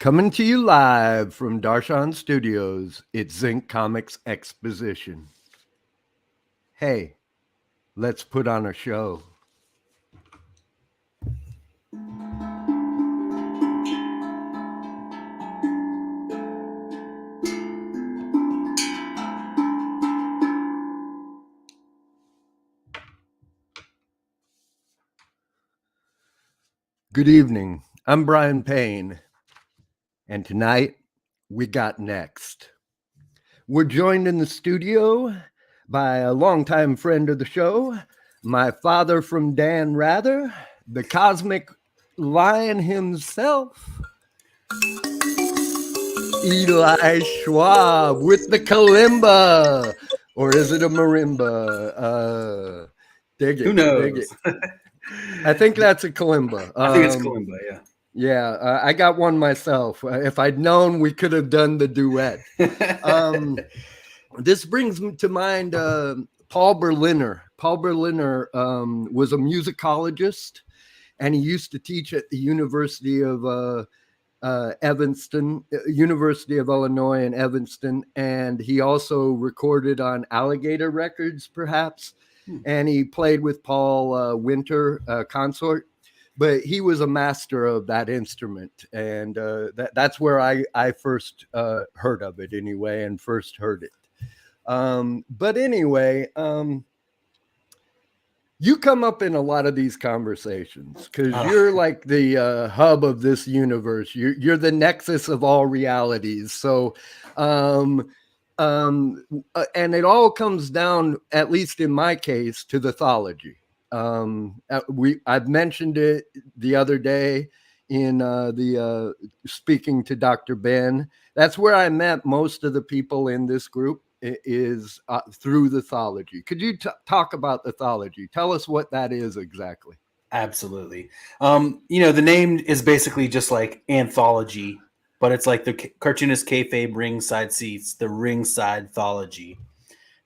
Coming to you live from Darshan Studios, it's Zinc Comics Exposition. Hey, let's put on a show. Good evening. I'm Brian Payne, and tonight we got Next. We're joined in the studio by a longtime friend of the show, my father from Dan Rather, the cosmic lion himself, Eli Schwab with the kalimba. Or is it a marimba? Dig it. Who knows? Dig it. I think that's a kalimba. I think it's kalimba, yeah. Yeah, I got one myself. If I'd known, we could have done the duet. This brings me to mind Paul Berliner. Paul Berliner was a musicologist, and he used to teach at the University of Evanston, University of Illinois in Evanston, and he also recorded on Alligator Records, perhaps, and he played with Paul Winter consort, but he was a master of that instrument, and that's where I first heard of it anyway, and first heard it. But anyway, you come up in a lot of these conversations because you're like the hub of this universe. You're the nexus of all realities. So, and it all comes down, at least in my case, to the thology. I've mentioned it the other day in the speaking to Dr. Ben. That's where I met most of the people in this group. Is through the thology. Could you talk about the thology? Tell us what that is exactly. Absolutely. The name is basically just like anthology, but it's like the cartoonist kayfabe ringside seats, the ringside thology,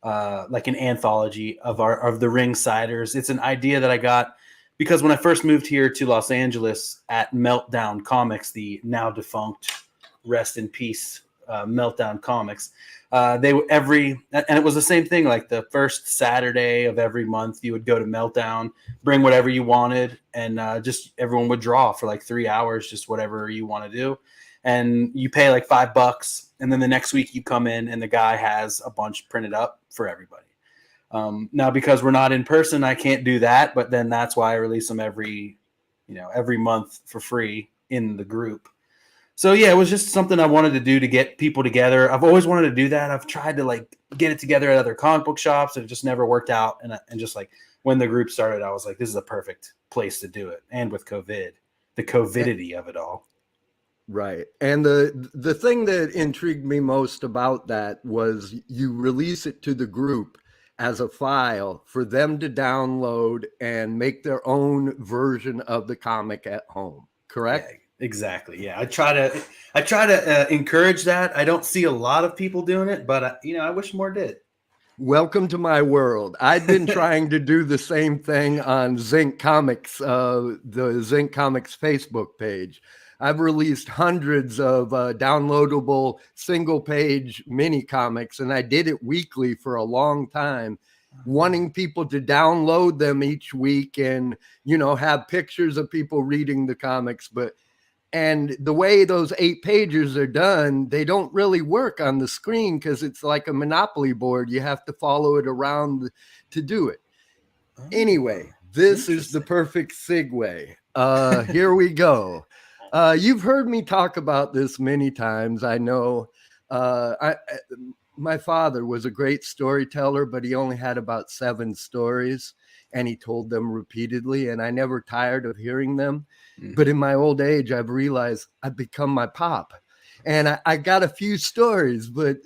like an anthology of the ringsiders. It's an idea that I got because when I first moved here to Los Angeles at Meltdown Comics, the now defunct, rest in peace, Meltdown Comics. And it was the same thing. Like the first Saturday of every month, you would go to Meltdown, bring whatever you wanted, and just everyone would draw for like 3 hours, just whatever you want to do. And you pay like $5, and then the next week you come in and the guy has a bunch printed up for everybody. Now, because we're not in person, I can't do that. But then that's why I release them every month for free in the group. So yeah, it was just something I wanted to do to get people together. I've always wanted to do that. I've tried to like get it together at other comic book shops, and it just never worked out. And just like when the group started, I was like, this is a perfect place to do it. And with COVID, the COVIDity of it all. Right. And the thing that intrigued me most about that was you release it to the group as a file for them to download and make their own version of the comic at home. Correct? Yeah. Exactly. Yeah. I try to encourage that. I don't see a lot of people doing it, but I wish more did. Welcome to my world. I've been trying to do the same thing on Zinc Comics, the Zinc Comics Facebook page. I've released hundreds of downloadable single page mini comics, and I did it weekly for a long time, wanting people to download them each week and, have pictures of people reading the comics. And the way those 8 pages are done, they don't really work on the screen because it's like a Monopoly board. You have to follow it around to do it. Anyway, this is the perfect segue. Here we go. You've heard me talk about this many times. I know my father was a great storyteller, but he only had about 7 stories, and he told them repeatedly, and I never tired of hearing them. But in my old age, I've realized I've become my pop, and I got a few stories, but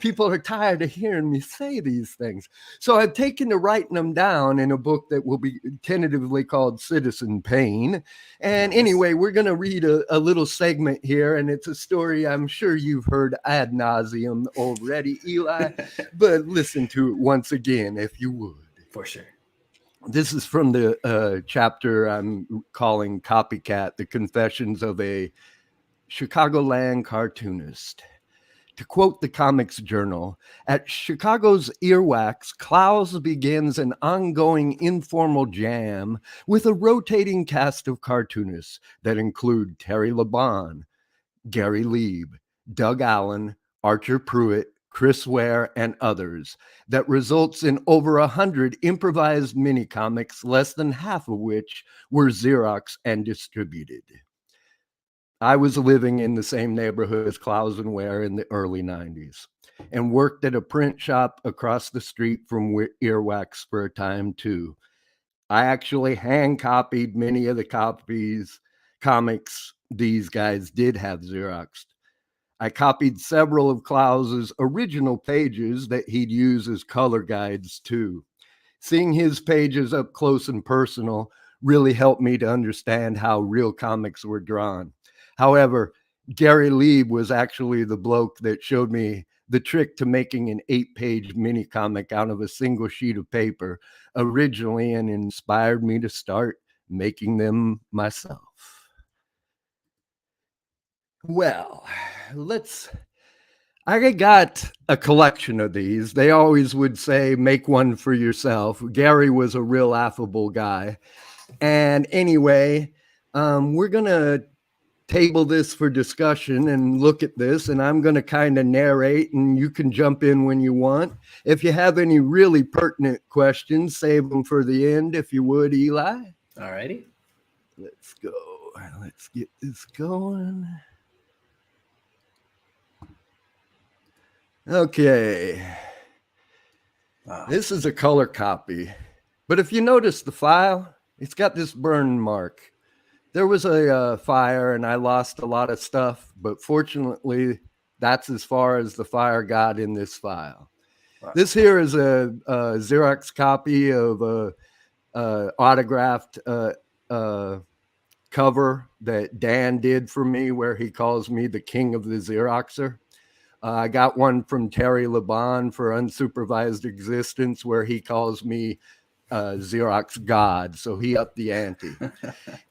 people are tired of hearing me say these things. So I've taken to writing them down in a book that will be tentatively called Citizen Payne. And anyway, we're going to read a little segment here, and it's a story I'm sure you've heard ad nauseum already, Eli, but listen to it once again, if you would. For sure. This is from the chapter I'm calling Copycat, The Confessions of a Chicagoland cartoonist. To quote the Comics Journal, at Chicago's Earwax, Klaus begins an ongoing informal jam with a rotating cast of cartoonists that include Terry Laban, Gary Lieb, Doug Allen, Archer Pruitt, Chris Ware, and others, that results in over 100 improvised mini-comics, less than half of which were Xerox and distributed. I was living in the same neighborhood as Klaus and Ware in the early 90s and worked at a print shop across the street from Earwax for a time too. I actually hand copied many of the comics these guys did have Xeroxed. I copied several of Klaus's original pages that he'd use as color guides too. Seeing his pages up close and personal really helped me to understand how real comics were drawn. However, Gary Lieb was actually the bloke that showed me the trick to making an 8-page mini comic out of a single sheet of paper originally, and inspired me to start making them myself. Well, I got a collection of these. They always would say, make one for yourself. Gary was a real affable guy. And anyway, we're going to table this for discussion and look at this, and I'm going to kind of narrate, and you can jump in when you want. If you have any really pertinent questions, save them for the end, if you would, Eli. All righty. Let's go. Let's get this going. Okay. Wow. This is a color copy, but if you notice the file, it's got this burn mark. There was a fire and I lost a lot of stuff, but fortunately, that's as far as the fire got in this file. Wow. This here is a Xerox copy of a autographed cover that Dan did for me, where he calls me the king of the Xeroxer. I got one from Terry Laban for Unsupervised Existence, where he calls me Xerox God, so he upped the ante.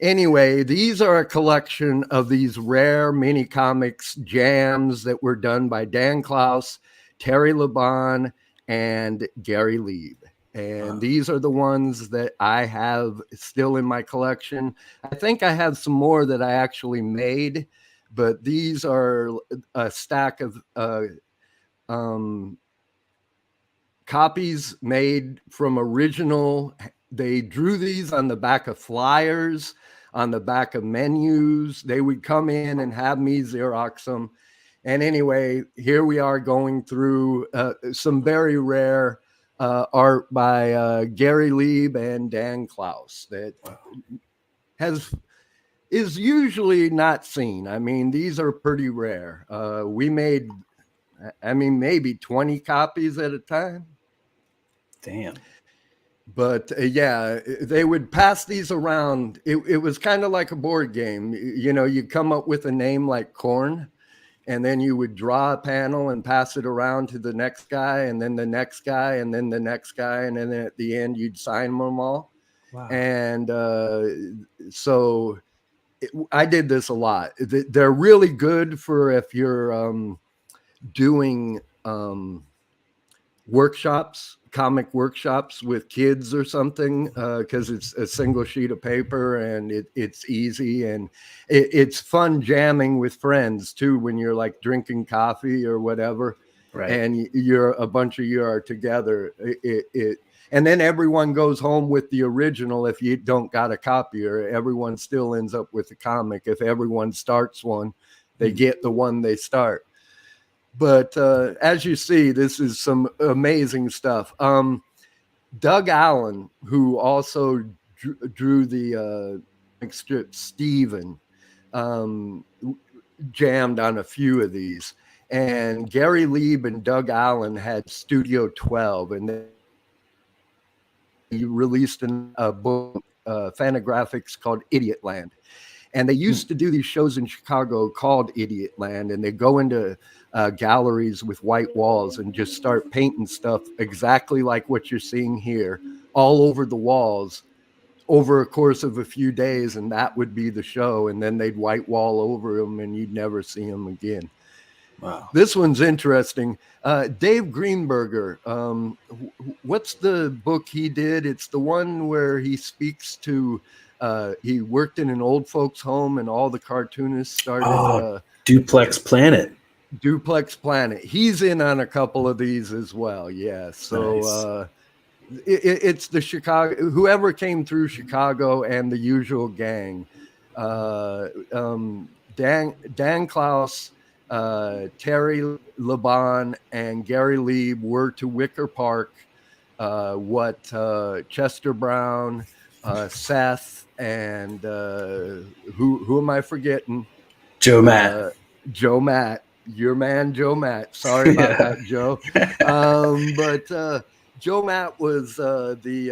Anyway, these are a collection of these rare mini comics jams that were done by Dan Klaus, Terry Laban, and Gary Lieb. And these are the ones that I have still in my collection. I think I have some more that I actually made, but these are a stack of copies made from original. They drew these on the back of flyers, on the back of menus. They would come in and have me Xerox them. And anyway, here we are going through some very rare art by Gary Lieb and Dan Klaus that is usually not seen. I mean, these are pretty rare. We made, maybe 20 copies at a time. Damn. But yeah, they would pass these around. It was kind of like a board game. You know, you come up with a name like corn, and then you would draw a panel and pass it around to the next guy, and then the next guy, and then the next guy. And then at the end, you'd sign them all. Wow. And I did this a lot. They're really good for if you're doing workshops, comic workshops with kids or something, because it's a single sheet of paper and it's easy, and it's fun jamming with friends too when you're like drinking coffee or whatever, right? And you're a bunch of you are together. And then everyone goes home with the original if you don't got a copy, or everyone still ends up with the comic. If everyone starts one, they get the one they start. But as you see, this is some amazing stuff. Doug Allen, who also drew the strip Steven, jammed on a few of these. And Gary Lieb and Doug Allen had Studio 12, and they released a book, Fantagraphics, called Idiot Land. And they used to do these shows in Chicago called Idiot Land, and they go into galleries with white walls and just start painting stuff exactly like what you're seeing here all over the walls over a course of a few days, and that would be the show. And then they'd white wall over them and you'd never see them again. Wow. This one's interesting. Dave Greenberger, what's the book he did? It's the one where he speaks to, he worked in an old folks home and all the cartoonists started. Duplex Planet. Duplex Planet. He's in on a couple of these as well. Yeah. So nice. It's the Chicago, whoever came through Chicago and the usual gang. Dan Klaus, Terry Laban, and Gary Lieb were to Wicker Park what Chester Brown, Seth, and who am I forgetting? Joe Matt. Joe Matt. Your man, Joe Matt. Sorry about that, Joe. But Joe Matt was they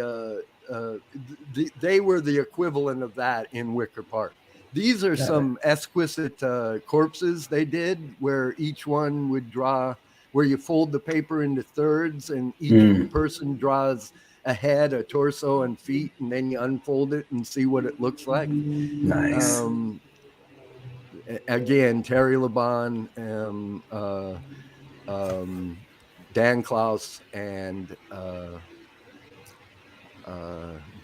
were the equivalent of that in Wicker Park. These are some exquisite corpses they did, where each one would draw, where you fold the paper into thirds, and each person draws a head, a torso, and feet, and then you unfold it and see what it looks like. Nice. Again, Terry Laban, Dan Klaus, and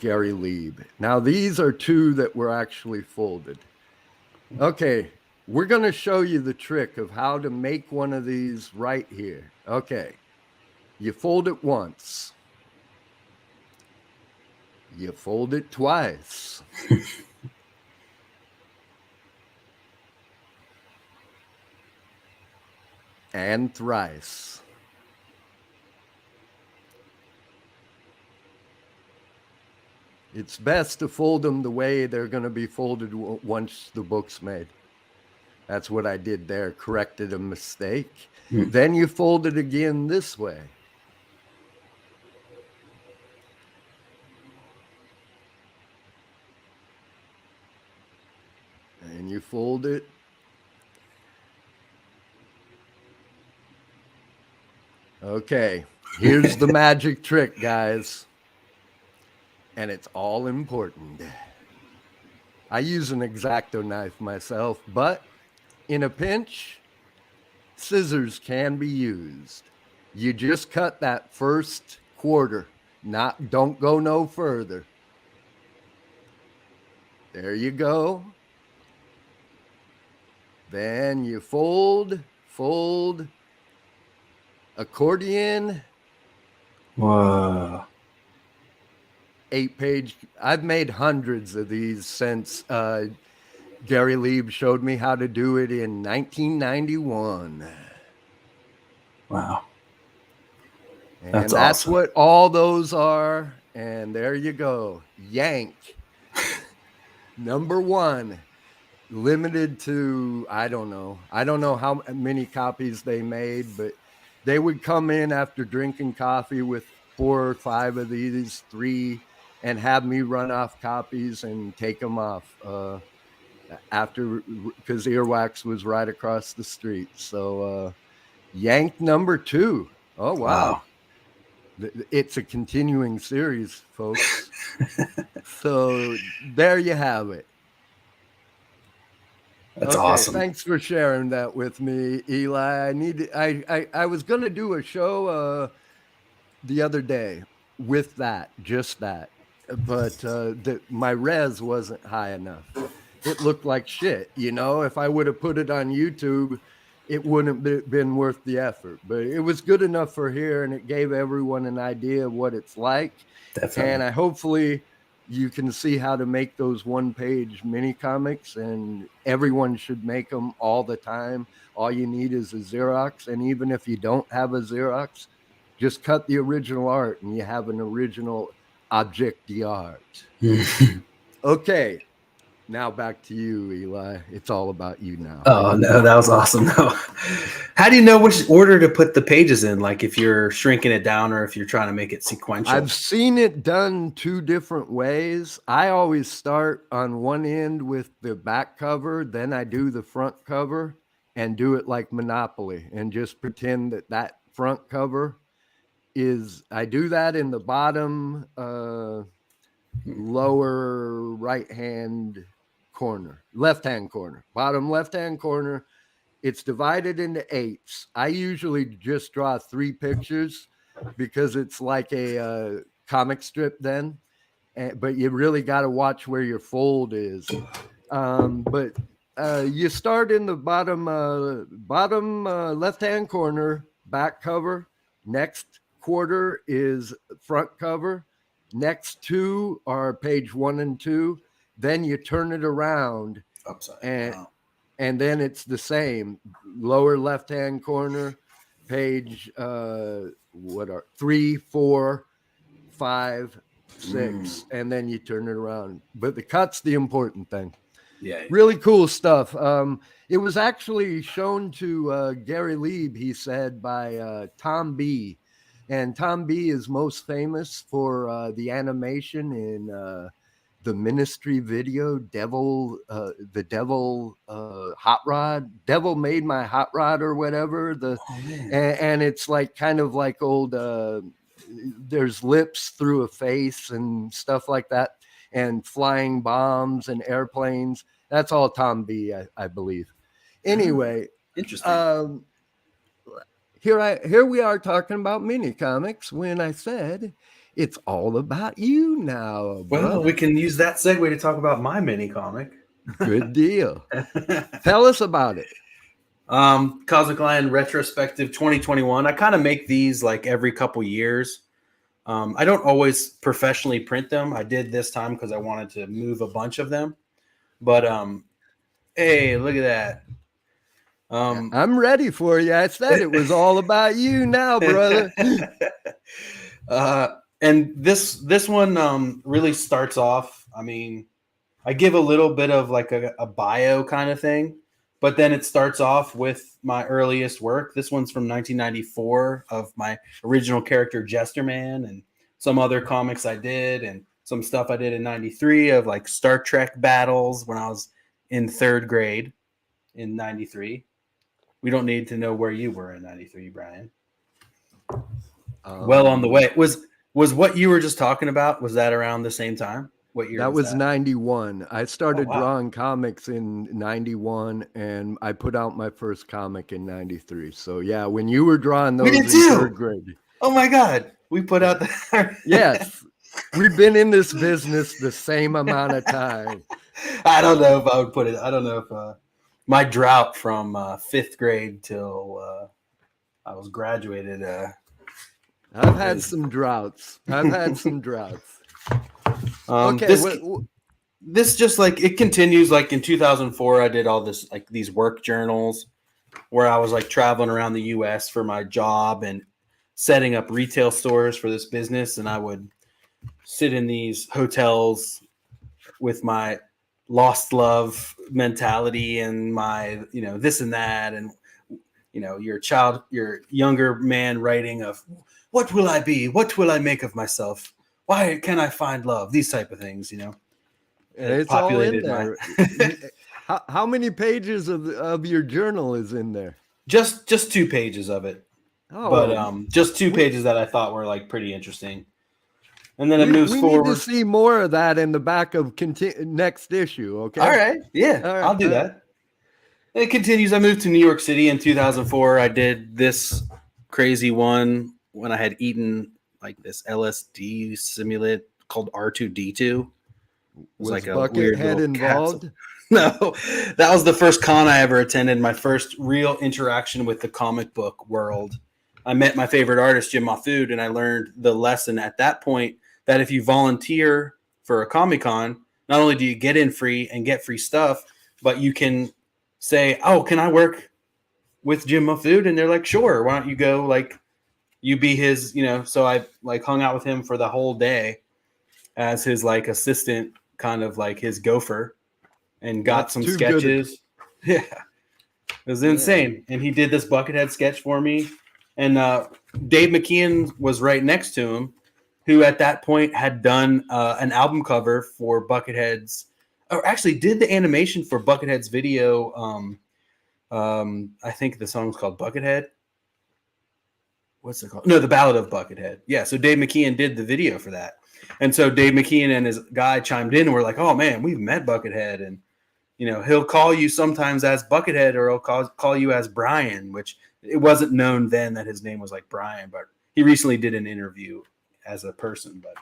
Gary Lieb. Now, these are two that were actually folded. Okay, we're going to show you the trick of how to make one of these right here. Okay, you fold it once. You fold it twice. And thrice. It's best to fold them the way they're going to be folded once the book's made. That's what I did there, corrected a mistake. Then you fold it again this way. And you fold it. Okay, here's the magic trick, guys. And it's all important. I use an X-Acto knife myself, but in a pinch, scissors can be used. You just cut that first quarter. Don't go no further. There you go. Then you fold, accordion. Wow. 8-page. I've made hundreds of these since Gary Lieb showed me how to do it in 1991. Wow. And that's awesome. What all those are. And there you go. Yank. Number 1. Limited to, I don't know how many copies they made, but they would come in after drinking coffee with 4 or 5 of these, 3, and have me run off copies and take them off after, because Earwax was right across the street. So Yank number 2. Oh, wow. It's a continuing series, folks. So there you have it. That's awesome. Thanks for sharing that with me, Eli. I was going to do a show the other day with just that, but my res wasn't high enough. It looked like shit. If I would have put it on YouTube, it wouldn't have been worth the effort, but it was good enough for here, and it gave everyone an idea of what it's like. Definitely. And hopefully you can see how to make those 1-page mini comics, and everyone should make them all the time. All you need is a Xerox. And even if you don't have a Xerox, just cut the original art and you have an original object d'art. Okay. Now back to you, Eli. It's all about you now. Oh, no, that was awesome. No. How do you know which order to put the pages in? Like if you're shrinking it down or if you're trying to make it sequential? I've seen it done 2 different ways. I always start on one end with the back cover, then I do the front cover and do it like Monopoly and just pretend that front cover is, I do that in the bottom lower right-hand corner, left-hand corner, bottom left-hand corner. It's divided into 8s. I usually just draw 3 pictures because it's like a comic strip then. But you really got to watch where your fold is. But you start in the bottom left-hand corner, back cover. Next quarter is front cover. Next 2 are page 1 and 2. Then you turn it around Upside. and Wow. and then it's the same. Lower left-hand corner, page what are 3, 4, 5, 6, and then you turn it around. But the cut's the important thing. Yeah. Really cool stuff. It was actually shown to Gary Lieb, he said, by Tom B. And Tom B is most famous for the animation in the Ministry video, the Devil Hot Rod. Devil Made My Hot Rod or whatever. And it's like kind of like old, there's lips through a face and stuff like that, and flying bombs and airplanes. That's all Tom B, I believe. Anyway, interesting. Here we are talking about mini comics when I said it's all about you now, brother. Well, we can use that segue to talk about my mini comic. Good deal. Tell us about it. Cosmic Lion Retrospective 2021. I kind of make these like every couple years. I don't always professionally print them. I did this time because I wanted to move a bunch of them. But hey, look at that. I'm ready for you. I said it was all about you now, brother. And this one really starts off. I mean, I give a little bit of like a bio kind of thing, but then it starts off with my earliest work. This one's from 1994 of my original character Jesterman, and some other comics I did, and some stuff I did in 93 of like Star Trek battles when I was in 3rd grade in 93. We don't need to know where you were in 93, Brian. Well on the way. Was what you were just talking about, was that around the same time? What year that was that? 91. I started wow. drawing comics in 91, and I put out my first comic in 93. So yeah, when you were drawing those in 3rd grade. Oh my God. We put out the Yes. We've been in this business the same amount of time. I don't know if I would put it. I don't know if my drought from 5th grade till I was graduated. I've had some droughts. Okay. This just like it continues. Like in 2004, I did all this like these work journals where I was like traveling around the U.S. for my job and setting up retail stores for this business, and I would sit in these hotels with my lost love mentality and my, this and that. And, your younger man writing of what will I be? What will I make of myself? Why can't I find love? These type of things, It's all in there. How many pages of your journal is in there? Just 2 pages of it. Oh, but just 2 pages that I thought were like pretty interesting. And then it moves forward. We need to see more of that in the back of next issue, okay? All right. Yeah, all right. I'll do that. It continues. I moved to New York City in 2004. I did this crazy one when I had eaten like this LSD simulant called R2D2. Was like a weird head involved? Capsule. No, that was the first con I ever attended. My first real interaction with the comic book world. I met my favorite artist, Jim Mahfood, and I learned the lesson at that point that if you volunteer for a Comic-Con, not only do you get in free and get free stuff, but you can say, oh, can I work with Jim Mahfood? And they're like, sure, why don't you go, like, you be his, so I, like, hung out with him for the whole day as his, like, assistant, kind of like his gopher, and got some sketches. Yeah. It was insane. And he did this Buckethead sketch for me. And Dave McKeon was right next to him, who at that point had done an album cover for Buckethead's, or actually did the animation for Buckethead's video. I think the song's called Buckethead. what's it called? No, the Ballad of Buckethead. Yeah, so Dave McKeon did the video for that, and so Dave McKeon and his guy chimed in and were like, "Oh man, we've met Buckethead, and he'll call you sometimes as Buckethead, or he'll call you as Brian," which it wasn't known then that his name was like Brian, but he recently did an interview as a person. But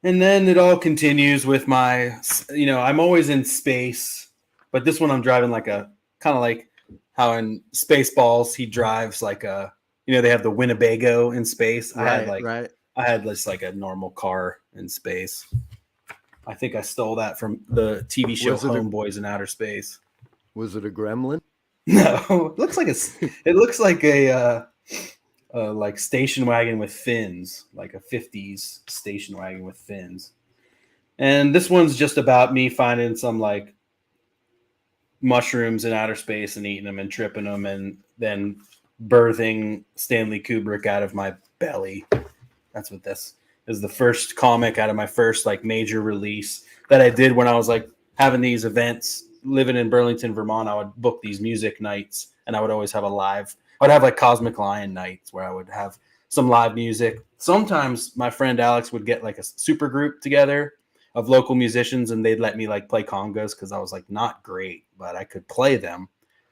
and then it all continues with my, I'm always in space, but this one I'm driving like a kind of like how in Spaceballs he drives like a, they have the Winnebago in space. Right. I had just like a normal car in space. I think I stole that from the TV show Homeboys in Outer Space. Was it a Gremlin? No, it looks like a like station wagon with fins, like a 50s station wagon with fins. And this one's just about me finding some like mushrooms in outer space and eating them and tripping them and then birthing Stanley Kubrick out of my belly. That's what this is. The first comic out of my first like major release that I did when I was like having these events living in Burlington, Vermont. I would book these music nights and I would always have I'd have like Cosmic Lion nights where I would have some live music. Sometimes my friend Alex would get like a super group together of local musicians and they'd let me like play congas because I was like not great, but I could play them.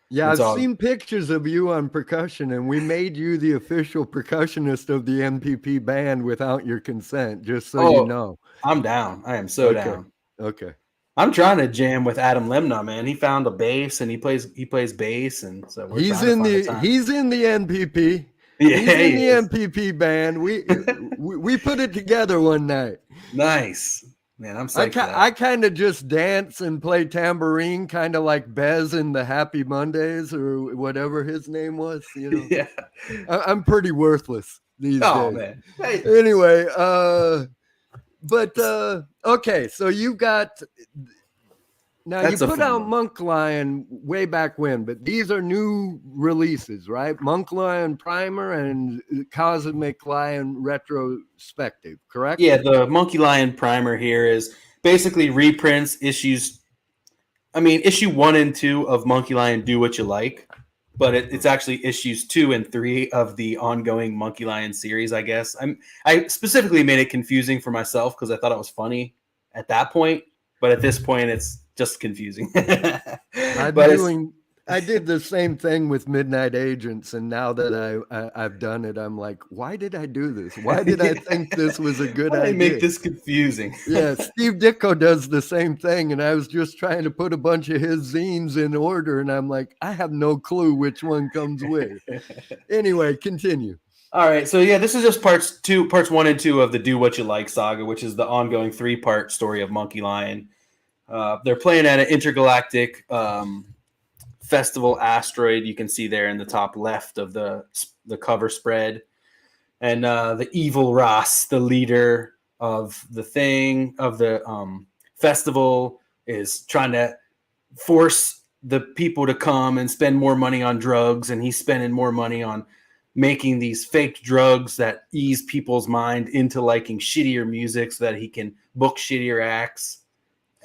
Yeah, I've seen pictures of you on percussion, and we made you the official percussionist of the MPP band without your consent, just so you know. I'm down. I am so down. Okay. I'm trying to jam with Adam Lemna, man. He found a bass and he plays bass, and so he's in the MPP. Yeah, he's in the MPP band. We put it together one night. Nice. Man, I'm psyched. I kind of just dance and play tambourine, kind of like Bez in the Happy Mondays or whatever his name was. Yeah, I'm pretty worthless these days. Man. Hey. Anyway, okay, so you got now. You put out Monk Lion way back when, but these are new releases, right? Monk Lion Primer and Cosmic Lion Retrospective, correct? Yeah, the Monkey Lion Primer here is basically reprints issues. I mean, issue 1 and 2 of Monkey Lion Do What You Like, but it's actually issues 2 and 3 of the ongoing Monkey Lion series, I guess. I specifically made it confusing for myself because I thought it was funny at that point, but at this point, it's just confusing. I did the same thing with Midnight Agents, and now that I've done it, I'm like, why did I do this? Why did I think this was a good idea? Make this confusing. Yeah, Steve Ditko does the same thing, and I was just trying to put a bunch of his zines in order, and I'm like, I have no clue which one comes where. Anyway, continue. All right, so yeah, this is just parts 1 and 2 of the Do What You Like saga, which is the ongoing 3-part story of Monkey Lion. They're playing at an intergalactic festival asteroid. You can see there in the top left of the cover spread. And the evil Ross, the leader of the festival, is trying to force the people to come and spend more money on drugs. And he's spending more money on making these fake drugs that ease people's mind into liking shittier music so that he can book shittier acts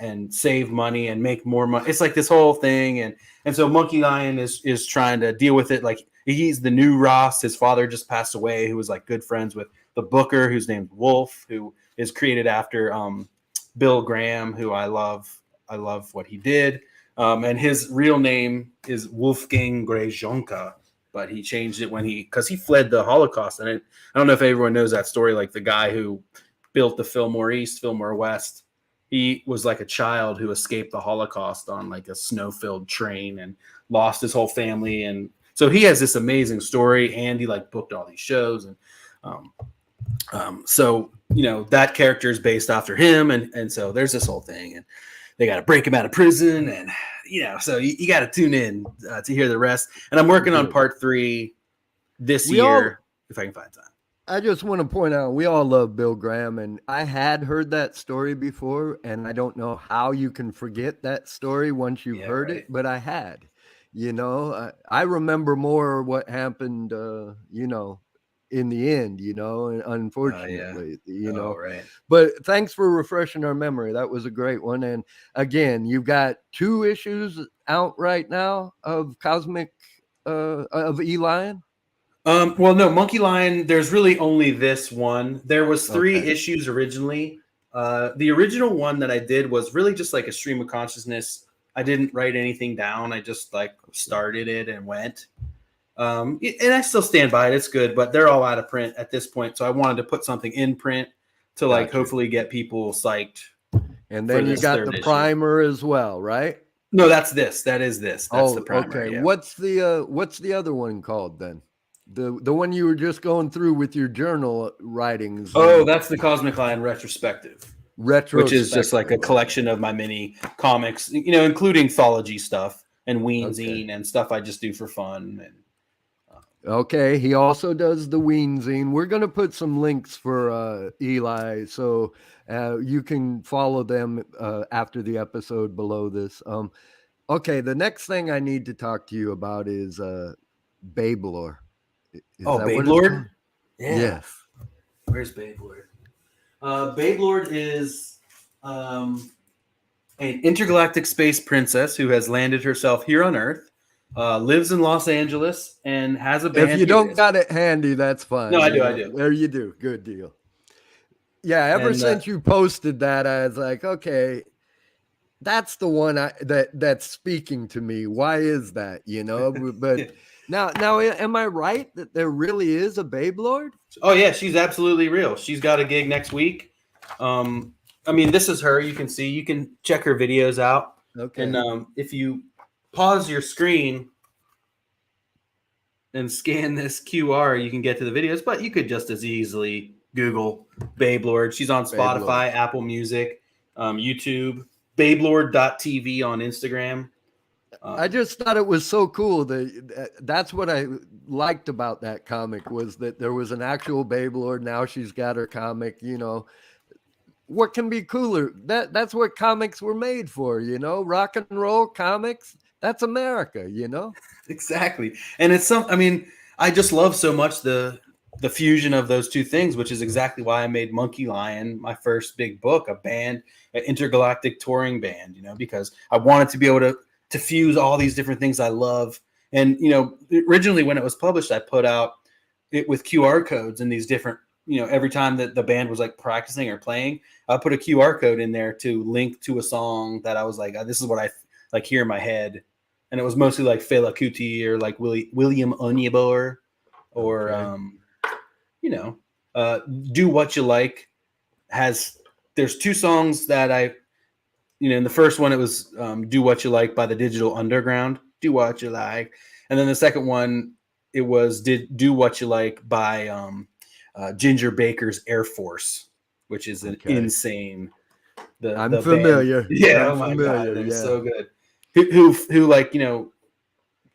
and save money and make more money. It's like this whole thing. And so Monkey Lion is trying to deal with it. Like, he's the new Ross. His father just passed away, who was like good friends with the booker, who's named Wolf, who is created after Bill Graham, who I love what he did. And his real name is Wolfgang Grayjonka, but he changed it because he fled the Holocaust. And I don't know if everyone knows that story. Like, the guy who built the Fillmore East, Fillmore West, he was like a child who escaped the Holocaust on like a snow-filled train and lost his whole family. And so he has this amazing story, and he like booked all these shows. And so, that character is based after him. And so there's this whole thing, and they got to break him out of prison. And, so you got to tune in to hear the rest. And I'm working on part 3 this year, if I can find time. I just want to point out, we all love Bill Graham, and I had heard that story before, and I don't know how you can forget that story once you've heard it, but I had. I remember more what happened, in the end, unfortunately, Right. But thanks for refreshing our memory. That was a great one. And again, you've got 2 issues out right now of Cosmic, of Eli. Well, no, Monkey Lion, there's really only this one. There was 3 Okay. issues originally. The original one that I did was really just like a stream of consciousness. I didn't write anything down. I just like started it and went. And I still stand by it. It's good, but they're all out of print at this point. So I wanted to put something in print to like Gotcha. hopefully get people psyched. And then you this got third the issue. primer as well, right? No, that's this. That is this. That's the primer. Okay. Yeah. What's the other one called then? The one you were just going through with your journal writings. Oh, that's the Cosmic Lion Retrospective. Which is just like a collection of my mini comics, including thology stuff and Weenzine and stuff I just do for fun. And okay, he also does the Weenzine. We're going to put some links for Eli, so you can follow them after the episode below this. Okay, the next thing I need to talk to you about is Babelor. Babelord? Yeah. Yes. Where's Babelord? Babelord is an intergalactic space princess who has landed herself here on Earth, lives in Los Angeles, and has a band. If you don't got it handy, that's fine. No, I do. There you do. Good deal. Yeah, ever since you posted that, I was like, okay, that's the one that's speaking to me. Why is that? But now, am I right that there really is a Babelord? Oh yeah, she's absolutely real. She's got a gig next week. This is her. You can see. You can check her videos out. Okay. And if you pause your screen and scan this QR, you can get to the videos. But you could just as easily Google Babelord. She's on Spotify, Apple Music, YouTube, Babelord.tv on Instagram. I just thought it was so cool. That's what I liked about that comic, was that there was an actual Babelord. Now she's got her comic. What can be cooler? That's what comics were made for. Rock and roll comics. That's America. Exactly. And it's I just love so much the fusion of those two things, which is exactly why I made Monkey Lion my first big book, a band, an intergalactic touring band. Because I wanted to be able to fuse all these different things I love. And, originally when it was published, I put out it with QR codes and these different, every time that the band was like practicing or playing, I put a QR code in there to link to a song that I was like, this is what I like hear in my head. And it was mostly like Fela Kuti or like William Onyebor or, Do What You Like there's 2 songs that in the first one, it was Do What You Like by the Digital Underground. Do What You Like. And then the second one, it was Do What You Like by Ginger Baker's Air Force, which is an insane. I'm familiar. Band. Yeah, I'm familiar. God, it's so good. Who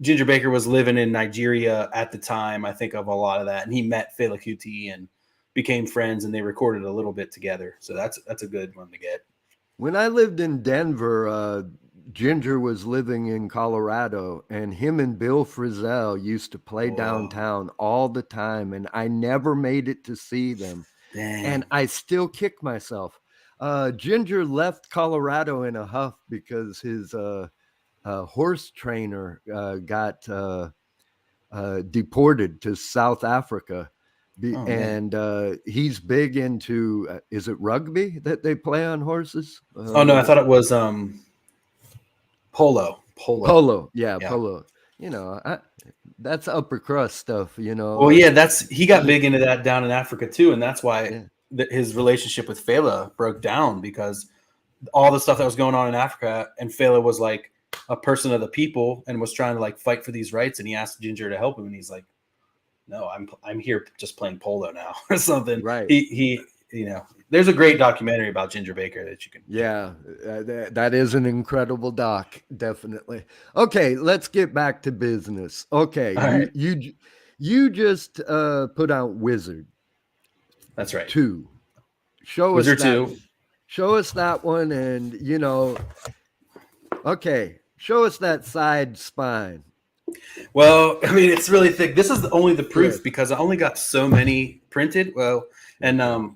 Ginger Baker was living in Nigeria at the time, I think, of a lot of that. And he met Fela Kuti and became friends, and they recorded a little bit together. So that's a good one to get. When I lived in Denver, Ginger was living in Colorado, and him and Bill Frisell used to play downtown all the time, and I never made it to see them. Dang. And I still kick myself. Ginger left Colorado in a huff because his horse trainer got deported to South Africa. He's big into is it rugby that they play on horses? No, I thought it was polo. Yeah, polo. That's upper crust stuff. Well, yeah, he got big into that down in Africa too, and that's why his relationship with Fela broke down, because all the stuff that was going on in Africa, and Fela was like a person of the people and was trying to like fight for these rights, and he asked Ginger to help him, and he's like, no, I'm here just playing polo now or something. Right. He there's a great documentary about Ginger Baker that you can. Yeah, that is an incredible doc. Definitely. Okay. Let's get back to business. Okay. Right. You just put out Wizard. That's right. 2. Show Wizard us that. 2. Show us that one. And okay. Show us that side spine. Well, it's really thick. This is only the proof because I only got so many printed. Well, and I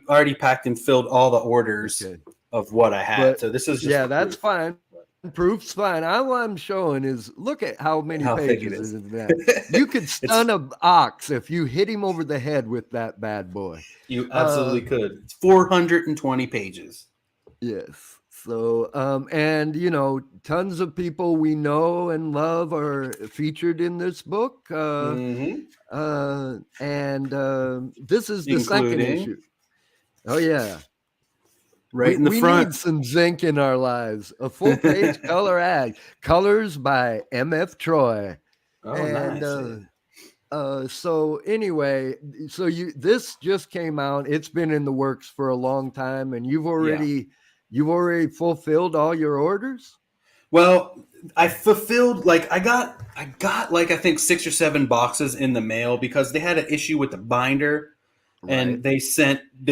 already packed and filled all the orders of what I had. So this is just that's fine. Proof's fine. All I'm showing is look at how many How thick it pages is. is in that. You could It's stun a ox if you hit him over the head with that bad boy. You absolutely could. It's 420 pages. Yes. So, and tons of people we know and love are featured in this book. Mm-hmm. And this is the second Including issue. Oh yeah. right in the We front. need some zinc in our lives. A full page color ad. Colors by M.F. Troy. Oh, And nice. so anyway, this just came out. It's been in the works for a long time, and you've already fulfilled all your orders? Well, I fulfilled like I got like I think 6 or 7 boxes in the mail because they had an issue with the binder, Right. and they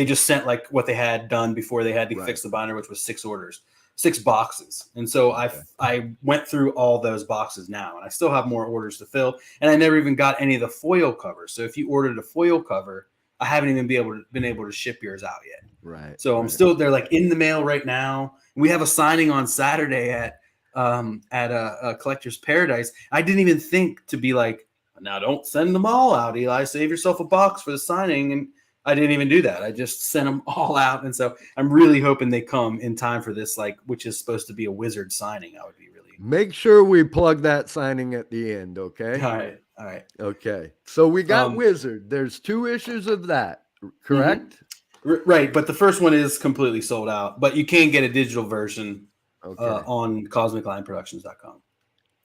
just sent like what they had done before they had to Right. fix the binder, which was 6 boxes. And so Okay. I went through all those boxes now, and I still have more orders to fill, and I never even got any of the foil covers. So if you ordered a foil cover, I haven't even been able to ship yours out yet. Right. So I'm still they're like in the mail right now. We have a signing on Saturday at a Collector's Paradise. I didn't even think to be like, now don't send them all out, Eli. Save yourself a box for the signing. And I didn't even do that. I just sent them all out. And so I'm really hoping they come in time for this, like, which is supposed to be a Wizard signing. I would be really. Make sure we plug that signing at the end, okay? All right. Okay. So we got Wizard. There's 2 issues of that, correct? Mm-hmm. Right, but the first one is completely sold out. But you can get a digital version on CosmicLineProductions.com.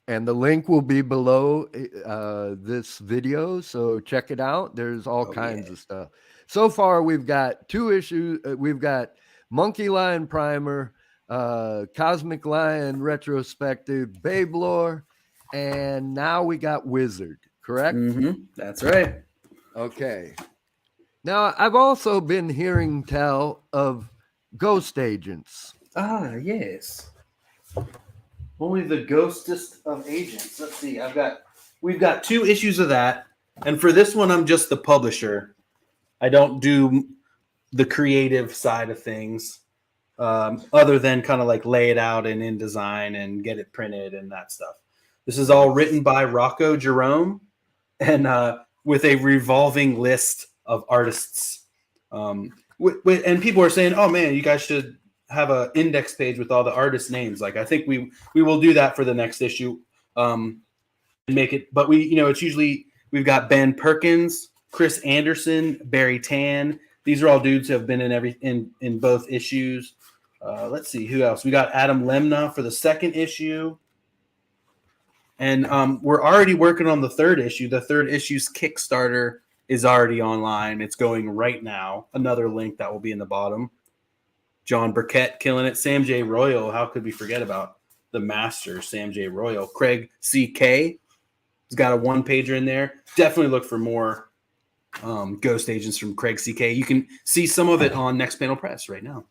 And the link will be below this video, so check it out. There's all kinds of stuff. So far, we've got 2 issues. We've got Monkey Lion Primer, Cosmic Lion Retrospective, Babe Lore, and now we got Wizard, correct? Mm-hmm. That's right. Okay. Now, I've also been hearing tell of ghost agents. Ah, yes. Only the ghostest of agents. Let's see. We've got 2 issues of that, and for this one, I'm just the publisher. I don't do the creative side of things, other than kind of like lay it out and InDesign and get it printed and that stuff. This is all written by Rocco Jerome, and with a revolving list of artists. And people are saying, "Oh man, you guys should have an index page with all the artist names." Like, I think we will do that for the next issue, and make it. But it's usually we've got Ben Perkins, Chris Anderson, Barry Tan. These are all dudes who have been in both issues. Let's see who else. We got Adam Lemna for the second issue, and we're already working on the third issue. The third issue's Kickstarter is already online. It's going right now. Another link that will be in the bottom. John Burkett killing it. Sam J. Royal. How could we forget about the master, Sam J. Royal? Craig C.K. has got a 1-pager in there. Definitely look for more ghost agents from Craig C.K. You can see some of it on Next Panel Press right now.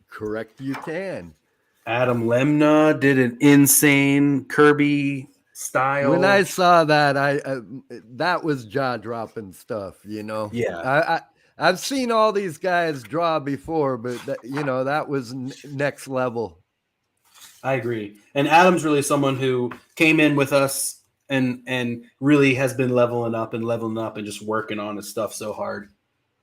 Correct, you can. Adam Lemna did an insane Kirby style. When I saw that, that was jaw-dropping stuff, Yeah. I've seen all these guys draw before, but that was next level. I agree. And Adam's really someone who came in with us and really has been leveling up and just working on his stuff so hard.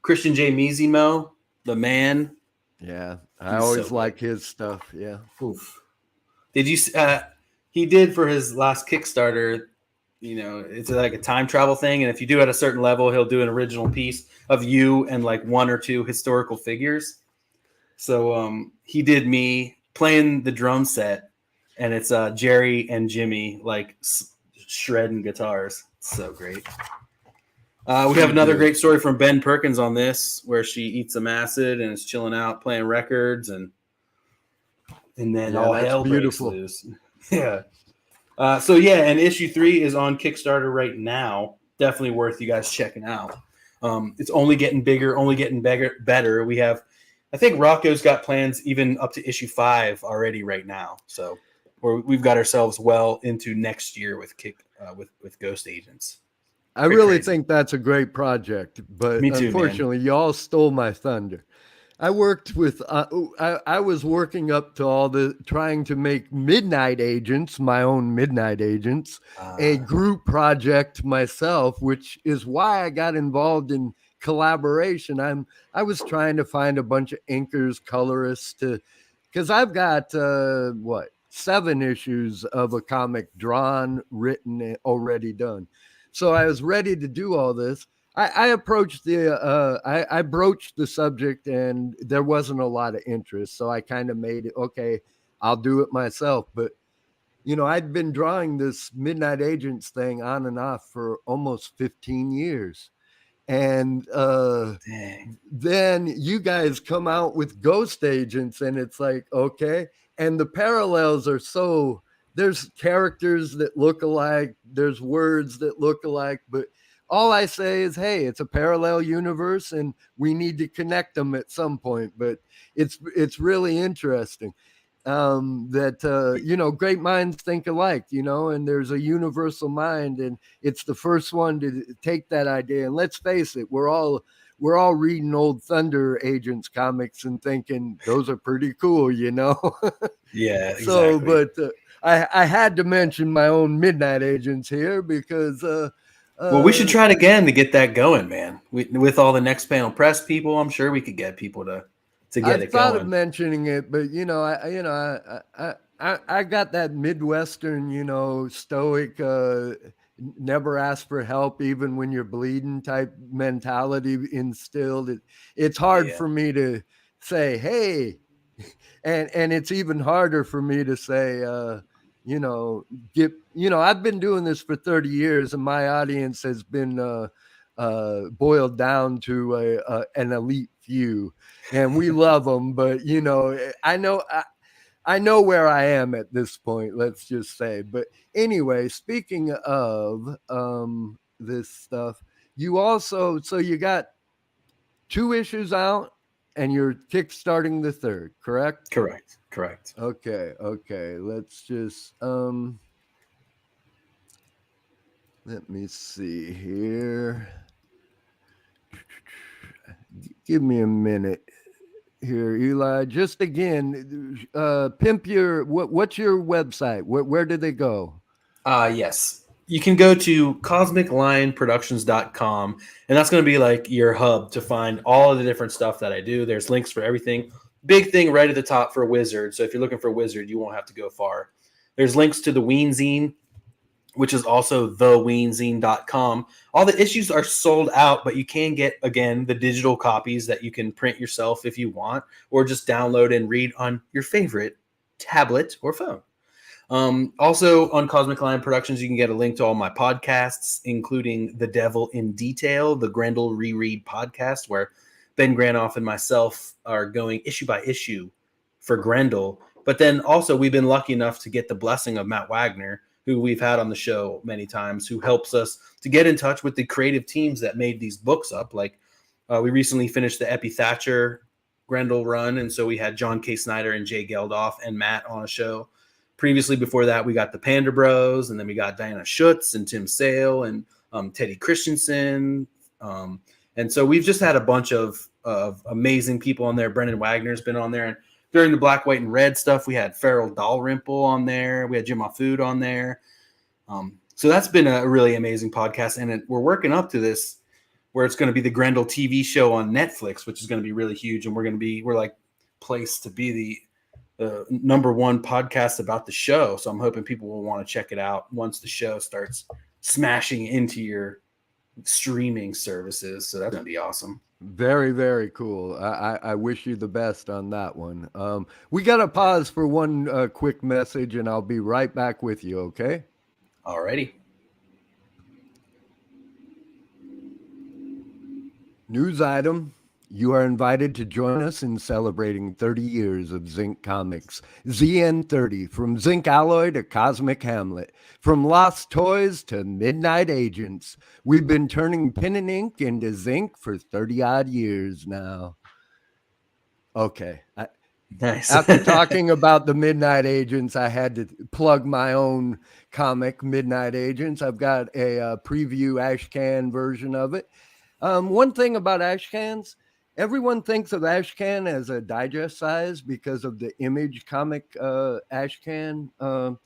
Christian J. Mizimo, the man. Yeah, I always like his stuff. Yeah. Oof. Did you? He did for his last Kickstarter. It's like a time travel thing, and if you do at a certain level, he'll do an original piece of you and like 1 or 2 historical figures. So he did me playing the drum set, and it's Jerry and Jimmy like shredding guitars. It's so great. We have another great story from Ben Perkins on this, where she eats some acid and is chilling out playing records, and then all hell breaks loose. Yeah. And issue 3 is on Kickstarter right now. Definitely worth you guys checking out. It's only getting bigger, better. We have, I think Rocco's got plans even up to issue 5 already right now. So we've got ourselves well into next year with Ghost Agents. I really think that's a great project, but Me too, unfortunately, y'all stole my thunder. I worked with, I was working up to all the, trying to make Midnight Agents, my own Midnight Agents, a group project myself, which is why I got involved in collaboration. I was trying to find a bunch of inkers, colorists to, because I've got, 7 issues of a comic drawn, written, and already done. So I was ready to do all this. I approached I broached the subject, and there wasn't a lot of interest. So I kind of made it, okay, I'll do it myself. But I'd been drawing this Midnight Agents thing on and off for almost 15 years. And then you guys come out with Ghost Agents, and it's like, okay. And the parallels are so, there's characters that look alike, there's words that look alike, but all I say is, hey, it's a parallel universe and we need to connect them at some point. But it's really interesting that great minds think alike, and there's a universal mind, and it's the first one to take that idea. And let's face it, we're all reading old Thunder Agents comics and thinking those are pretty cool. Yeah, exactly. So, but I had to mention my own Midnight Agents here because well, we should try it again to get that going, man. With all the Next Panel Press people, I'm sure we could get people to get I it thought going. of mentioning it, but I got that Midwestern, stoic, never ask for help even when you're bleeding type mentality instilled. It's hard for me to say, hey, and it's even harder for me to say, I've been doing this for 30 years, and my audience has been boiled down to an elite few, and we love them. But I know where I am at this point. Let's just say. But anyway, speaking of this stuff, you also, so you got 2 issues out, and you're kickstarting the 3rd, correct? Correct. Okay. Let's just let me see here. Give me a minute here, Eli. Just again, pimp your what's your website? Where did they go? Yes. You can go to cosmiclionproductions.com, and that's going to be like your hub to find all of the different stuff that I do. There's links for everything. Big thing right at the top for Wizard. So if you're looking for Wizard, you won't have to go far. There's links to the Ween Zine, which is also theweenzine.com. All the issues are sold out, but you can get, again, the digital copies that you can print yourself if you want, or just download and read on your favorite tablet or phone. Also on Cosmic Lion Productions, you can get a link to all my podcasts, including The Devil in Detail, the Grendel Reread podcast, where Ben Granoff and myself are going issue by issue for Grendel. But then also we've been lucky enough to get the blessing of Matt Wagner, who we've had on the show many times, who helps us to get in touch with the creative teams that made these books up. Like we recently finished the Epi Thatcher Grendel run, and so we had John K. Snyder and Jay Geldof and Matt on a show. Previously, before that, we got the Panda Bros, and then we got Diana Schutz and Tim Sale and Teddy Christensen. And so we've just had a bunch of amazing people on there. Brendan Wagner's been on there. And during the Black, White, and Red stuff, we had Farrell Dalrymple on there. We had Jim Mahfood on there. So that's been a really amazing podcast. And we're working up to this where it's going to be the Grendel TV show on Netflix, which is going to be really huge. And we're like placed to be the number 1 podcast about the show. So I'm hoping people will want to check it out once the show starts smashing into your streaming services. So that's going to be awesome. Very, very cool. I wish you the best on that one. We got to pause for one quick message, and I'll be right back with you, okay? Alrighty. News item. You are invited to join us in celebrating 30 years of Zinc Comics. ZN30, from Zinc Alloy to Cosmic Hamlet, from Lost Toys to Midnight Agents. We've been turning pen and ink into Zinc for 30-odd years now. Okay. Nice. After talking about the Midnight Agents, I had to plug my own comic, Midnight Agents. I've got a preview ashcan version of it. One thing about ashcans, everyone thinks of Ashcan as a digest size because of the Image comic Ashcan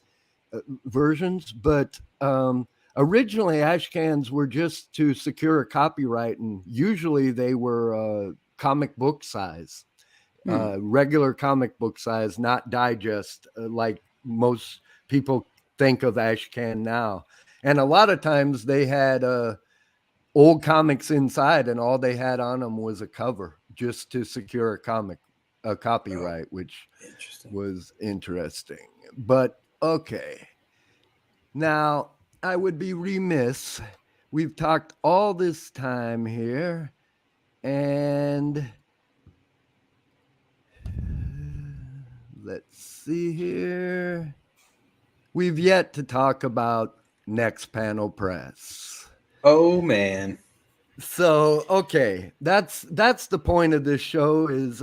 versions, but originally Ashcans were just to secure a copyright, and usually they were comic book size, regular comic book size, not digest like most people think of Ashcan now. And a lot of times they had old comics inside, and all they had on them was a cover just to secure a copyright, which was interesting. But okay, now I would be remiss. We've talked all this time here, and let's see here. We've yet to talk about Next Panel Press. Oh man. So okay, that's the point of this show. Is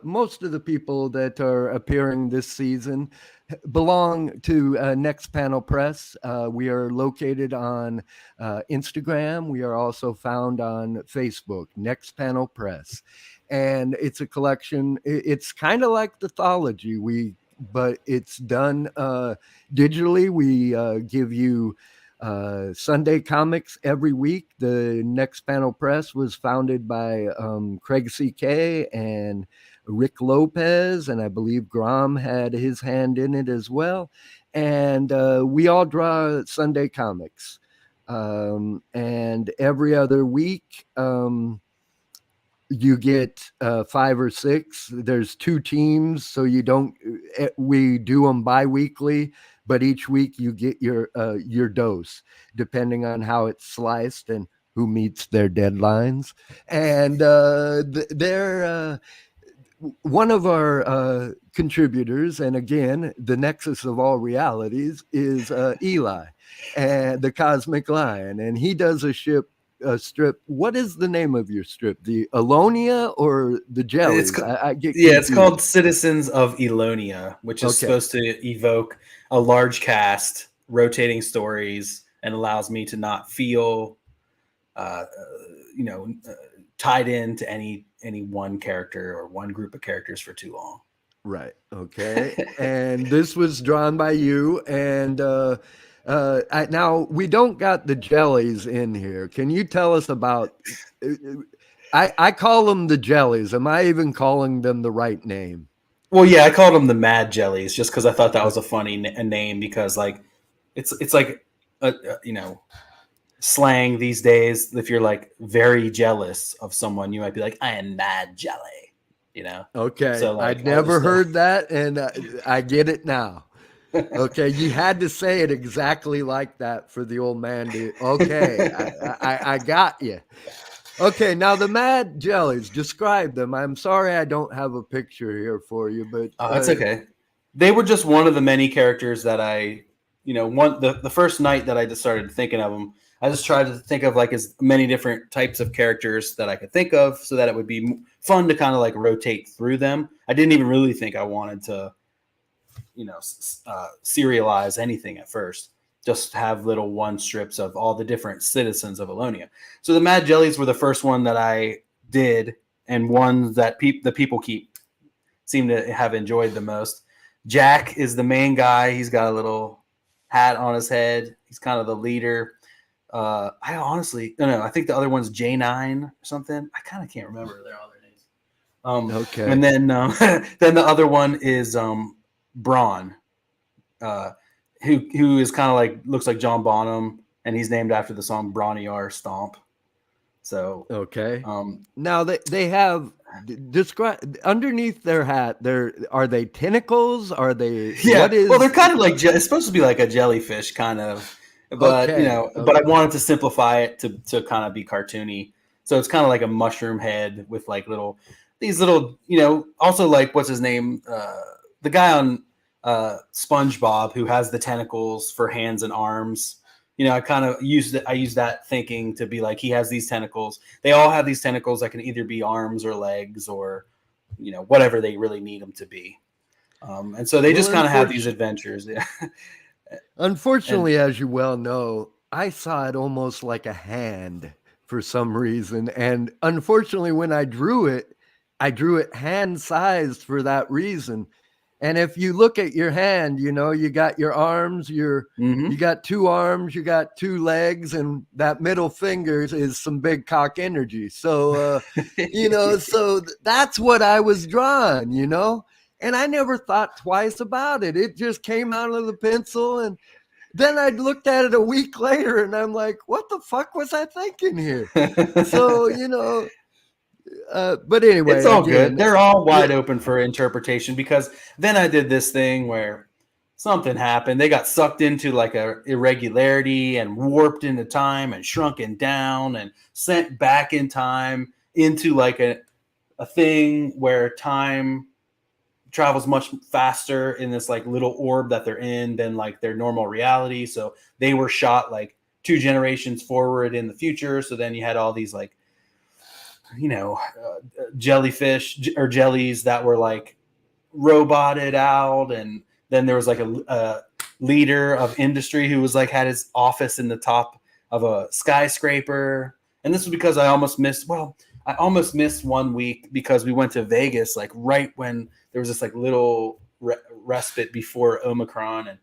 most of the people that are appearing this season belong to Next Panel Press. We are located on Instagram. We are also found on Facebook, Next Panel Press, and it's a collection. It's kind of like Thology, but it's done digitally. We give you Sunday comics every week. The Next Panel Press was founded by Craig C.K. and Rick Lopez, and I believe Grom had his hand in it as well. And we all draw Sunday comics. And every other week, you get 5 or 6. There's 2 teams, so we do them bi-weekly, but each week you get your dose depending on how it's sliced and who meets their deadlines. And they're one of our contributors, and again, the nexus of all realities, is Eli, and the Cosmic Lion, and he does a strip. What is the name of your strip? The Alonia or the Jellies? I get confused. It's called Citizens of Elonia, which is supposed to evoke a large cast, rotating stories, and allows me to not feel, tied into any one character or one group of characters for too long. Right. Okay. And this was drawn by you, and now we don't got the Jellies in here. Can you tell us about? I call them the Jellies. Am I even calling them the right name? Well, yeah, I called them the Mad Jellies just because I thought that was a funny name, because like it's like slang these days. If you're like very jealous of someone, you might be like, I am mad jelly, Okay. So like, I'd never heard that, and I get it now. Okay, you had to say it exactly like that for the old man to. Okay, I got you. Okay, now the Mad Jellies, describe them. I'm sorry I don't have a picture here for you, but that's okay. They were just one of the many characters that I, the first night that I just started thinking of them, I just tried to think of like as many different types of characters that I could think of, so that it would be fun to kind of like rotate through them. I didn't even really think I wanted to, serialize anything at first. Just have little one strips of all the different citizens of Elonia. So the Mad Jellies were the first one that I did, and one that the people seem to have enjoyed the most. Jack is the main guy. He's got a little hat on his head. He's kind of the leader. I honestly don't know. I think the other one's J9 or something. I kind of can't remember all their names. Okay. And then then the other one is Braun, who is kind of like, looks like John Bonham, and he's named after the song Brawny R Stomp. So okay. Now they have describe underneath their hat. Are they tentacles? Are they? Yeah. Well, they're kind of like, it's supposed to be like a jellyfish kind of, but but I wanted to simplify it to kind of be cartoony. So it's kind of like a mushroom head with like these little, also like, what's his name? The guy on SpongeBob who has the tentacles for hands and arms. I kind of use that thinking to be like, he has these tentacles. They all have these tentacles that can either be arms or legs or, whatever they really need them to be. And so they just kind of have these adventures. Yeah. Unfortunately, as you well know, I saw it almost like a hand for some reason. And unfortunately, when I drew it hand sized for that reason. And if you look at your hand, you know, you got your arms, you got 2 arms, you got 2 legs, and that middle finger is some big cock energy. So, you know, so that's what I was drawing, you know, and I never thought twice about it. It just came out of the pencil. And then I looked at it a week later and I'm like, what the fuck was I thinking here? So, you know, but anyway, it's all again, good. They're all wide open for interpretation, because then I did this thing where something happened. They got sucked into like a irregularity and warped into time and shrunken down and sent back in time into like a thing where time travels much faster in this like little orb that they're in than like their normal reality. So they were shot like 2 generations forward in the future. So then you had all these like, you know, jellyfish or jellies that were like roboted out. And then there was like a leader of industry who was like had his office in the top of a skyscraper. And this was because I almost missed 1 week because we went to Vegas like right when there was this like little respite before Omicron. And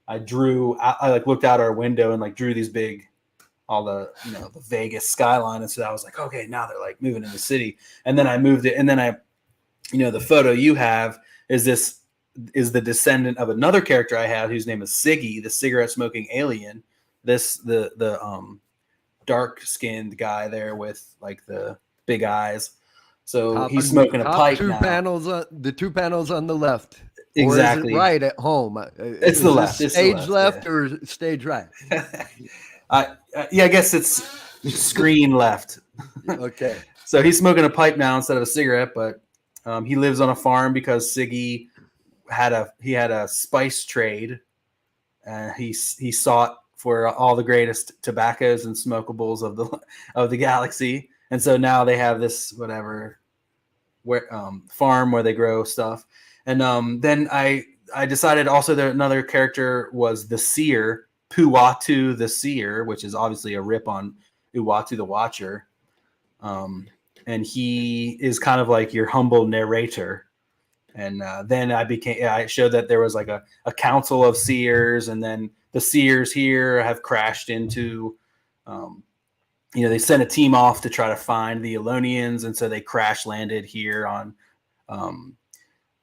I like looked out our window and like drew these big, all the, you know, the Vegas skyline. And so I was like, okay, now they're like moving in the city. And then I moved it. And then you know, the photo you have is the descendant of another character I had whose name is Siggy, the cigarette smoking alien. The dark skinned guy there with like the big eyes. So he's smoking a pipe now. The 2 panels on the left. Exactly. Or is it right at home? It's the left. It's stage the left yeah. Or stage right? Yeah, I guess it's screen left. Okay. So he's smoking a pipe now instead of a cigarette, but he lives on a farm because Siggy had a spice trade. He sought for all the greatest tobaccos and smokables of the galaxy, and so now they have this farm where they grow stuff. And then I decided also that another character was the Seer, Puwatu the Seer, which is obviously a rip on Uatu the Watcher. And he is kind of like your humble narrator. And then I showed that there was like a council of seers, and then the seers here have crashed into, you know, they sent a team off to try to find the Elonians. And so they crash landed here on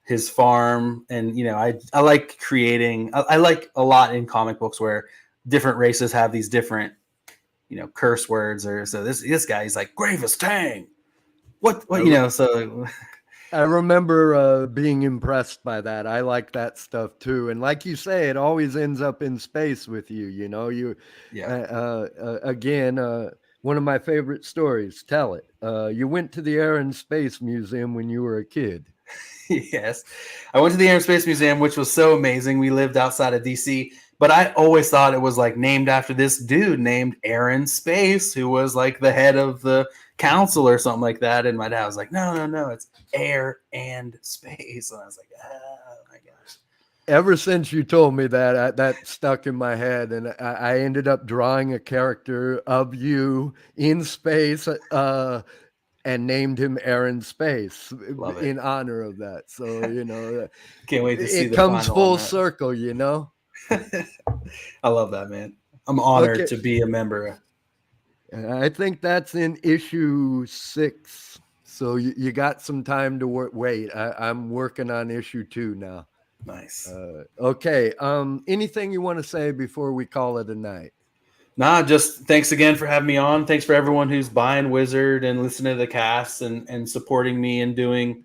his farm. And, you know, I like creating, I like a lot in comic books where different races have these different, you know, curse words. Or so this guy, he's like Gravis Tang. What, you know, so I remember being impressed by that. I like that stuff too. And like you say, it always ends up in space with you, you know, again, one of my favorite stories, tell it. You went to the Air and Space Museum when you were a kid. Yes. I went to the Air and Space Museum, which was so amazing. We lived outside of DC, but I always thought it was like named after this dude named Aaron Space, who was like the head of the council or something like that. And my dad was like, no, it's Air and Space. And I was like, oh my gosh. Ever since you told me that, that stuck in my head, and I ended up drawing a character of you in space and named him Aaron Space in honor of that. So, you know, can't wait to see it comes full circle, you know. I love that, man. I'm honored to be a member. I think that's in issue 6. So you got some time to wait. I'm working on issue 2 now. Nice. Okay. Anything you want to say before we call it a night? Nah, just thanks again for having me on. Thanks for everyone who's buying Wizard and listening to the cast and supporting me and doing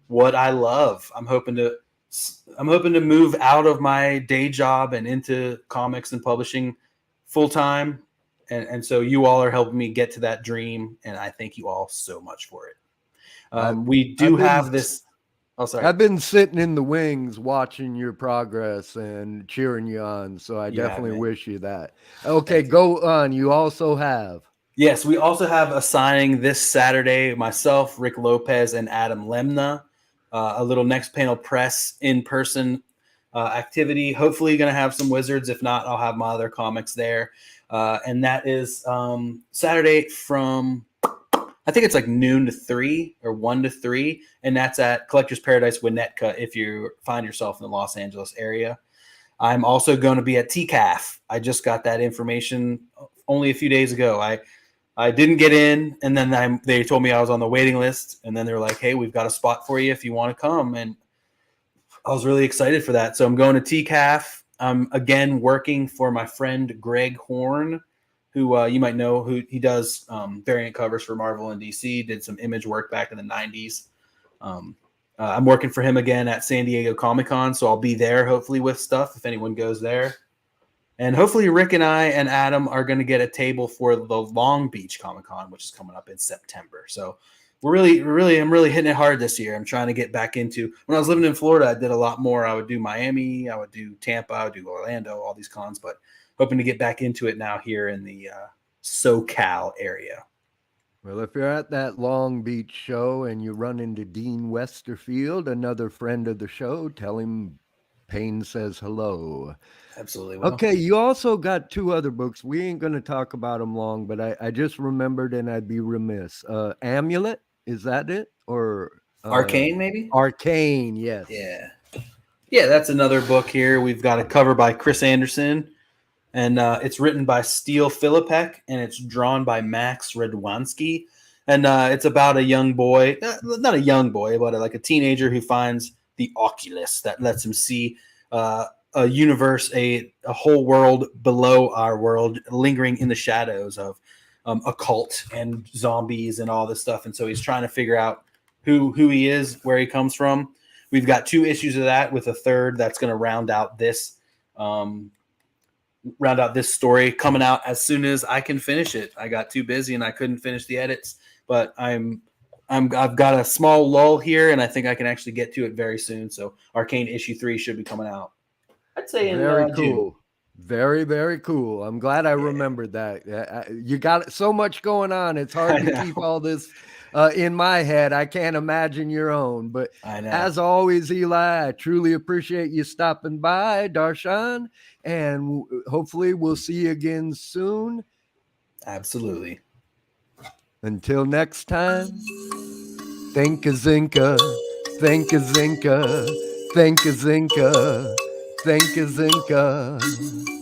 what I love. I'm hoping to move out of my day job and into comics and publishing full time. And so you all are helping me get to that dream. And I thank you all so much for it. We do have this. Oh, sorry. I've been sitting in the wings watching your progress and cheering you on. So I definitely wish you that. Okay, go on. You also have. Yes, we also have a signing this Saturday. Myself, Rick Lopez, and Adam Lemna. A little Next Panel Press in-person activity. Hopefully going to have some Wizards. If not, I'll have my other comics there. And that is Saturday from, I think it's like noon to 3 or 1 to 3. And that's at Collector's Paradise Winnetka if you find yourself in the Los Angeles area. I'm also going to be at TCAF. I just got that information only a few days ago. I didn't get in, and then they told me I was on the waiting list, and then they were like, hey, we've got a spot for you if you want to come. And I was really excited for that. So I'm going to TCAF. I'm, again, working for my friend Greg Horn, who you might know, who he does variant covers for Marvel and DC, did some image work back in the 90s. I'm working for him again at San Diego Comic-Con, so I'll be there hopefully with stuff if anyone goes there. And hopefully Rick and I and Adam are going to get a table for the Long Beach Comic-Con, which is coming up in September. So I'm really hitting it hard this year. I'm trying to get back into, when I was living in Florida, I did a lot more. I would do Miami, I would do Tampa, I would do Orlando, all these cons, but hoping to get back into it now here in the SoCal area. Well, if you're at that Long Beach show and you run into Dean Westerfield, another friend of the show, tell him Payne says hello. Absolutely. Will. Okay, you also got 2 other books. We ain't going to talk about them long, but I just remembered, and I'd be remiss. Amulet, is that it? Or Arcane, maybe? Arcane, yes. Yeah, that's another book here. We've got a cover by Chris Anderson, and it's written by Steele Filipek, and it's drawn by Max Redwanski. And it's about a young boy, not a young boy, but like a teenager who finds the Oculus that lets him see a universe, a whole world below our world, lingering in the shadows of occult and zombies and all this stuff. And so he's trying to figure out who he is, where he comes from. We've got 2 issues of that with a third that's going to round out this story, coming out as soon as I can finish it. I got too busy and I couldn't finish the edits, but I've got a small lull here, and I think I can actually get to it very soon. So Arcane issue 3 should be coming out, I'd say, in very cool. June. Very, very cool. I'm glad I remembered that. You got so much going on. It's hard to keep all this in my head. I can't imagine your own. But as always, Eli, I truly appreciate you stopping by, Darshan, and hopefully we'll see you again soon. Absolutely. Until next time, thank you, Zinka. Thank you, Zinka. Thank you, Zinka. Thank you, Zinka.